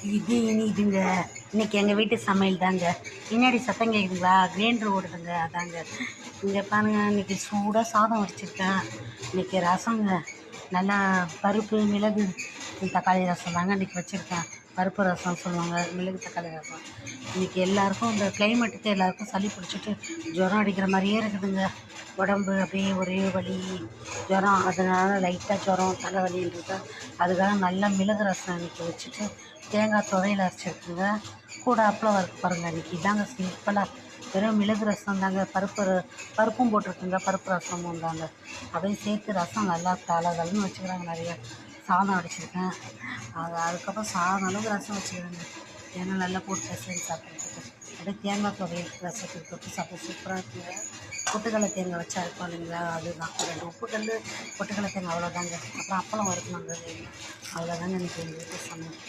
இதுங்க இன்னைக்கு எங்கள் வீட்டு சமையல் தாங்க. பின்னாடி சத்தம் கேட்குதுங்களா? கிரைண்டர் ஓடுதுங்க, அதாங்க. இங்கே பாருங்க, இன்னைக்கு சூடாக சாதம் வடிச்சிருக்கேன். இன்னைக்கு ரசங்க, நல்லா பருப்பு மிளகு தக்காளி ரசம் தாங்க இன்றைக்கி வச்சுருக்கேன். பருப்பு ரசம் சொல்லுவாங்க, மிளகு தக்காளி ரசம். இன்றைக்கி எல்லாேருக்கும் இந்த கிளைமேட்டுக்கு எல்லாேருக்கும் சளி பிடிச்சிட்டு ஜுரம் அடிக்கிற மாதிரியே இருக்குதுங்க. உடம்பு அப்படியே ஒரே வலி, ஜுரம். அதனால் லைட்டாக ஜுரம் தலைவலின்றது. அதுக்காக நல்லா மிளகு ரசம் இன்றைக்கி வச்சுட்டு தேங்காய் துவையல் அரைச்சிருக்குங்க. கூட அப்பளம் வறுக்க பாருங்கள். இன்றைக்கி இதாங்க சிம்பிளாக வெறும் மிளகு ரசம் தாங்க. பருப்பும் போட்டிருக்குங்க, பருப்பு ரசமும் தாங்க. அப்படியே சேர்த்து ரசம் நல்லா தலன்னு வச்சுக்கிறாங்க. நிறைய சாதம் அடிச்சிருக்கேன். அதுக்கப்புறம் சாதம் அளவுக்கு ரசம் வச்சுக்கிறேங்க. ஏன்னா நல்லா போட்டு ரசம் சாப்பிட்றதுக்கு. அப்படியே தேங்காய் துவையல் ரசத்துக்கு தொட்டு சாப்பிட சூப்பராக இருக்குங்க. பொட்டுக்கடலை தேங்காய் வச்சா இருக்கும் இல்லைங்களா, அதுதான். 2 உப்புக்கல், பொட்டுக்கடலை தேங்காய், அவ்வளோதாங்க. அப்புறம் அப்பளம் வறுக்கணுங்க, அவ்வளோதாங்க இன்றைக்கி எங்கள் வீட்டு சமையல்.